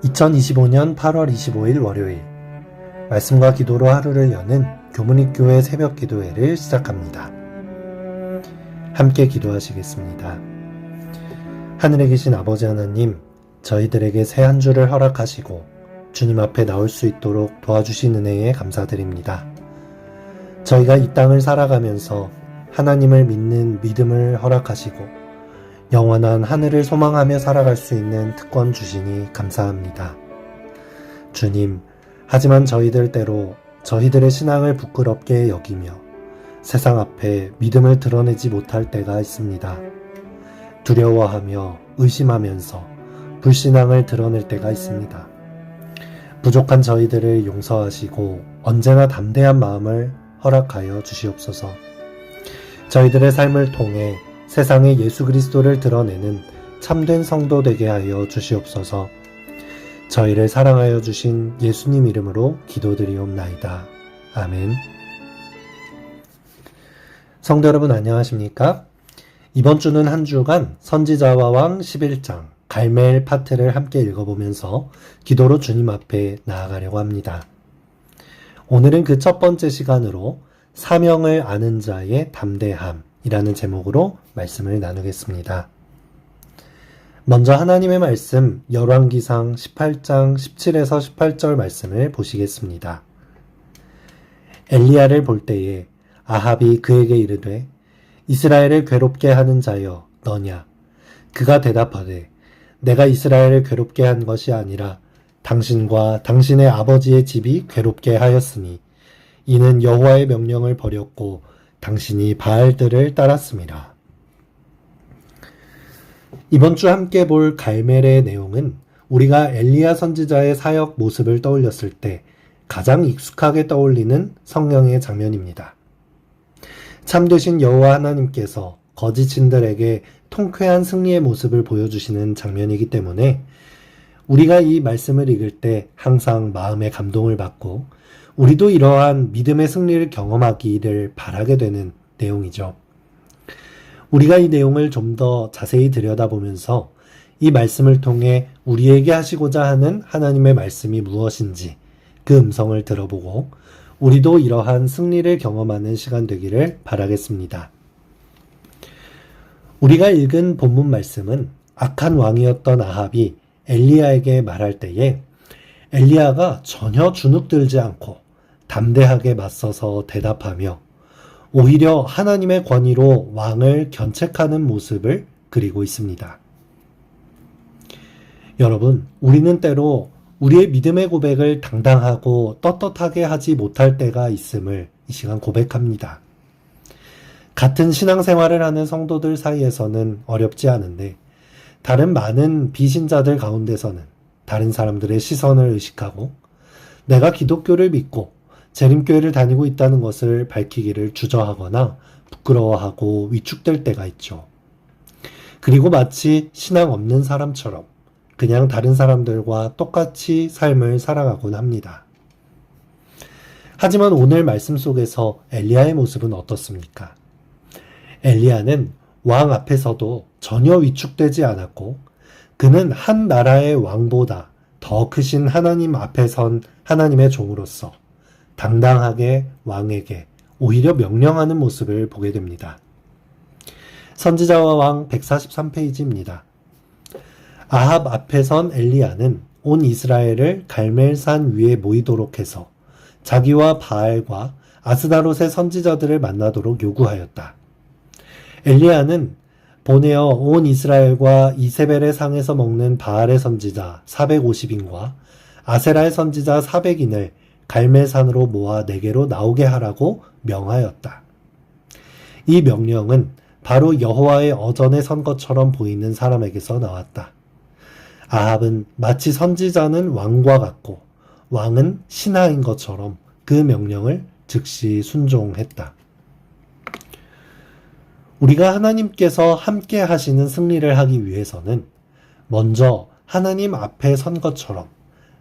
2025년 8월 25일 월요일 말씀과 기도로 하루를 여는 교문익교회 새벽 기도회를 시작합니다. 함께 기도하시겠습니다. 하늘에 계신 아버지 하나님, 저희들에게 새 한 주를 허락하시고 주님 앞에 나올 수 있도록 도와주신 은혜에 감사드립니다. 저희가 이 땅을 살아가면서 하나님을 믿는 믿음을 허락하시고 영원한 하늘을 소망하며 살아갈 수 있는 특권 주시니 감사합니다. 주님, 하지만 저희들 때로 저희들의 신앙을 부끄럽게 여기며 세상 앞에 믿음을 드러내지 못할 때가 있습니다. 두려워하며 의심하면서 불신앙을 드러낼 때가 있습니다. 부족한 저희들을 용서하시고 언제나 담대한 마음을 허락하여 주시옵소서. 저희들의 삶을 통해 세상에 예수 그리스도를 드러내는 참된 성도 되게 하여 주시옵소서. 저희를 사랑하여 주신 예수님 이름으로 기도드리옵나이다. 아멘. 성도 여러분 안녕하십니까? 이번 주는 한 주간 선지자와 왕 11장 갈멜 파트를 함께 읽어보면서 기도로 주님 앞에 나아가려고 합니다. 오늘은 그 첫 번째 시간으로 사명을 아는 자의 담대함 이라는 제목으로 말씀을 나누겠습니다. 먼저 하나님의 말씀 열왕기상 18장 17에서 18절 말씀을 보시겠습니다. 엘리야를 볼 때에 아합이 그에게 이르되 이스라엘을 괴롭게 하는 자여 너냐? 그가 대답하되 내가 이스라엘을 괴롭게 한 것이 아니라 당신과 당신의 아버지의 집이 괴롭게 하였으니 이는 여호와의 명령을 버렸고 당신이 바알들을 따랐습니다. 이번 주 함께 볼 갈멜의 내용은 우리가 엘리야 선지자의 사역 모습을 떠올렸을 때 가장 익숙하게 떠올리는 성경의 장면입니다. 참되신 여호와 하나님께서 거짓인들에게 통쾌한 승리의 모습을 보여주시는 장면이기 때문에 우리가 이 말씀을 읽을 때 항상 마음의 감동을 받고 우리도 이러한 믿음의 승리를 경험하기를 바라게 되는 내용이죠. 우리가 이 내용을 좀 더 자세히 들여다보면서 이 말씀을 통해 우리에게 하시고자 하는 하나님의 말씀이 무엇인지 그 음성을 들어보고 우리도 이러한 승리를 경험하는 시간 되기를 바라겠습니다. 우리가 읽은 본문 말씀은 악한 왕이었던 아합이 엘리야에게 말할 때에 엘리야가 전혀 주눅들지 않고 담대하게 맞서서 대답하며 오히려 하나님의 권위로 왕을 견책하는 모습을 그리고 있습니다. 여러분, 우리는 때로 우리의 믿음의 고백을 당당하고 떳떳하게 하지 못할 때가 있음을 이 시간 고백합니다. 같은 신앙생활을 하는 성도들 사이에서는 어렵지 않은데 다른 많은 비신자들 가운데서는 다른 사람들의 시선을 의식하고 내가 기독교를 믿고 재림교회를 다니고 있다는 것을 밝히기를 주저하거나 부끄러워하고 위축될 때가 있죠. 그리고 마치 신앙 없는 사람처럼 그냥 다른 사람들과 똑같이 삶을 살아가곤 합니다. 하지만 오늘 말씀 속에서 엘리야의 모습은 어떻습니까? 엘리야는 왕 앞에서도 전혀 위축되지 않았고 그는 한 나라의 왕보다 더 크신 하나님 앞에 선 하나님의 종으로서 당당하게 왕에게 오히려 명령하는 모습을 보게 됩니다. 선지자와 왕 143페이지입니다. 아합 앞에 선 엘리야는 온 이스라엘을 갈멜산 위에 모이도록 해서 자기와 바알과 아스다롯의 선지자들을 만나도록 요구하였다. 엘리야는 보내어 온 이스라엘과 이세벨의 상에서 먹는 바알의 선지자 450인과 아세라의 선지자 400인을 갈멜산으로 모아 내게로 나오게 하라고 명하였다. 이 명령은 바로 여호와의 어전에 선 것처럼 보이는 사람에게서 나왔다. 아합은 마치 선지자는 왕과 같고 왕은 신하인 것처럼 그 명령을 즉시 순종했다. 우리가 하나님께서 함께 하시는 승리를 하기 위해서는 먼저 하나님 앞에 선 것처럼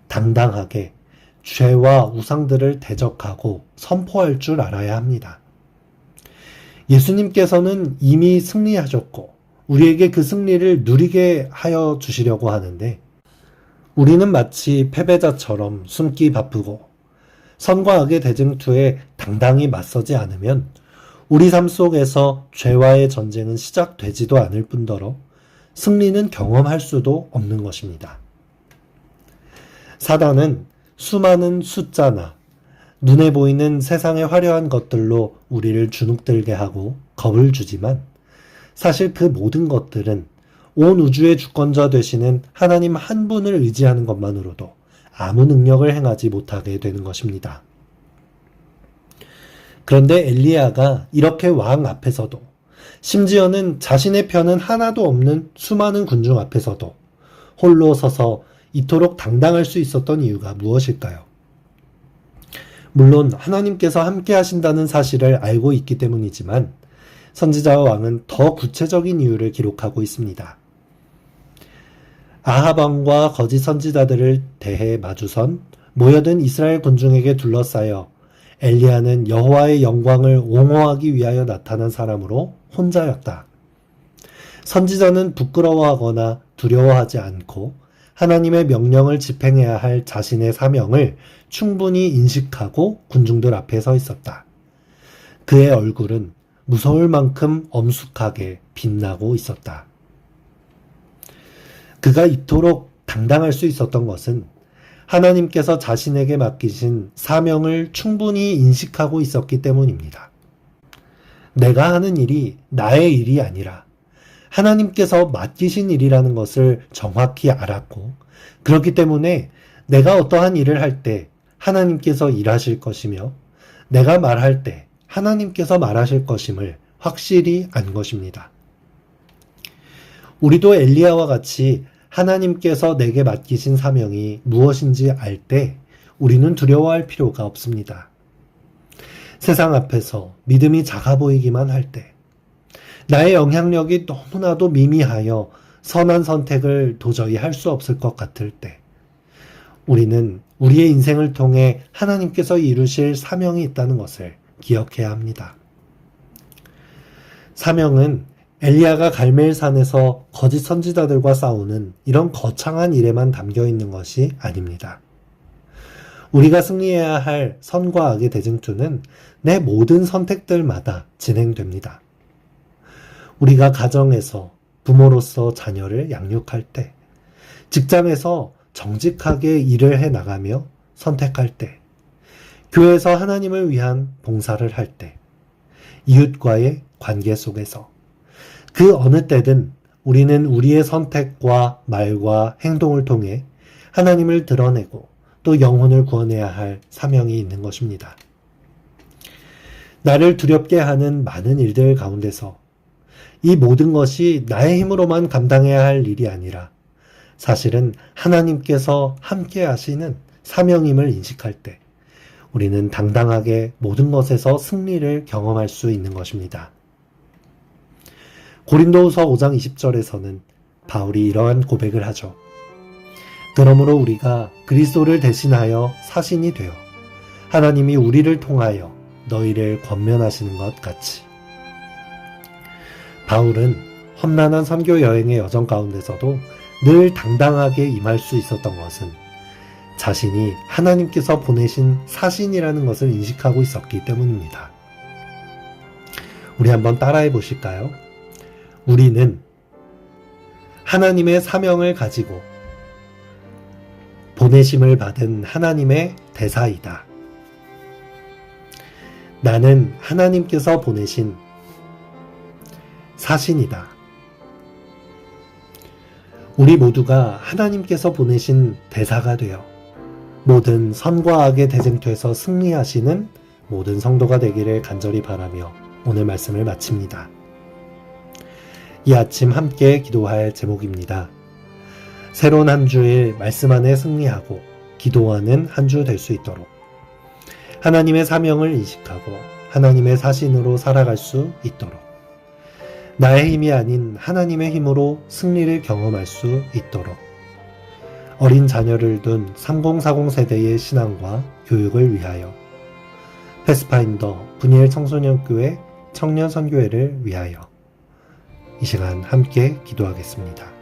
당당하게 죄와 우상들을 대적하고 선포할 줄 알아야 합니다. 예수님께서는 이미 승리하셨고 우리에게 그 승리를 누리게 하여 주시려고 하는데 우리는 마치 패배자처럼 숨기 바쁘고 선과 악의 대쟁투에 당당히 맞서지 않으면 우리 삶 속에서 죄와의 전쟁은 시작되지도 않을 뿐더러 승리는 경험할 수도 없는 것입니다. 사단은 수많은 숫자나 눈에 보이는 세상의 화려한 것들로 우리를 주눅들게 하고 겁을 주지만 사실 그 모든 것들은 온 우주의 주권자 되시는 하나님 한 분을 의지하는 것만으로도 아무 능력을 행하지 못하게 되는 것입니다. 그런데 엘리야가 이렇게 왕 앞에서도 심지어는 자신의 편은 하나도 없는 수많은 군중 앞에서도 홀로 서서 이토록 당당할 수 있었던 이유가 무엇일까요? 물론 하나님께서 함께 하신다는 사실을 알고 있기 때문이지만 선지자와 왕은 더 구체적인 이유를 기록하고 있습니다. 아합 왕과 거짓 선지자들을 대해 마주선 모여든 이스라엘 군중에게 둘러싸여 엘리야는 여호와의 영광을 옹호하기 위하여 나타난 사람으로 혼자였다. 선지자는 부끄러워하거나 두려워하지 않고 하나님의 명령을 집행해야 할 자신의 사명을 충분히 인식하고 군중들 앞에 서 있었다. 그의 얼굴은 무서울 만큼 엄숙하게 빛나고 있었다. 그가 이토록 당당할 수 있었던 것은 하나님께서 자신에게 맡기신 사명을 충분히 인식하고 있었기 때문입니다. 내가 하는 일이 나의 일이 아니라 하나님께서 맡기신 일이라는 것을 정확히 알았고, 그렇기 때문에 내가 어떠한 일을 할 때 하나님께서 일하실 것이며 내가 말할 때 하나님께서 말하실 것임을 확실히 안 것입니다. 우리도 엘리야와 같이 하나님께서 내게 맡기신 사명이 무엇인지 알 때 우리는 두려워할 필요가 없습니다. 세상 앞에서 믿음이 작아 보이기만 할 때, 나의 영향력이 너무나도 미미하여 선한 선택을 도저히 할 수 없을 것 같을 때, 우리는 우리의 인생을 통해 하나님께서 이루실 사명이 있다는 것을 기억해야 합니다. 사명은 엘리야가 갈멜산에서 거짓 선지자들과 싸우는 이런 거창한 일에만 담겨 있는 것이 아닙니다. 우리가 승리해야 할 선과 악의 대쟁투는 내 모든 선택들마다 진행됩니다. 우리가 가정에서 부모로서 자녀를 양육할 때, 직장에서 정직하게 일을 해 나가며 선택할 때, 교회에서 하나님을 위한 봉사를 할 때, 이웃과의 관계 속에서, 그 어느 때든 우리는 우리의 선택과 말과 행동을 통해 하나님을 드러내고 또 영혼을 구원해야 할 사명이 있는 것입니다. 나를 두렵게 하는 많은 일들 가운데서 이 모든 것이 나의 힘으로만 감당해야 할 일이 아니라 사실은 하나님께서 함께 하시는 사명임을 인식할 때 우리는 당당하게 모든 것에서 승리를 경험할 수 있는 것입니다. 고린도후서 5장 20절에서는 바울이 이러한 고백을 하죠. 그러므로 우리가 그리스도를 대신하여 사신이 되어 하나님이 우리를 통하여 너희를 권면하시는 것 같이. 바울은 험난한 선교 여행의 여정 가운데서도 늘 당당하게 임할 수 있었던 것은 자신이 하나님께서 보내신 사신이라는 것을 인식하고 있었기 때문입니다. 우리 한번 따라해 보실까요? 우리는 하나님의 사명을 가지고 보내심을 받은 하나님의 대사이다. 나는 하나님께서 보내신 사신이다. 우리 모두가 하나님께서 보내신 대사가 되어 모든 선과 악의 대쟁투에서 승리하시는 모든 성도가 되기를 간절히 바라며 오늘 말씀을 마칩니다. 이 아침 함께 기도할 제목입니다. 새로운 한 주일 말씀 안에 승리하고 기도하는 한 주 될 수 있도록 하나님의 사명을 인식하고 하나님의 사신으로 살아갈 수 있도록 나의 힘이 아닌 하나님의 힘으로 승리를 경험할 수 있도록 어린 자녀를 둔 3040 세대의 신앙과 교육을 위하여 패스파인더 분이엘 청소년교회 청년선교회를 위하여 이 시간 함께 기도하겠습니다.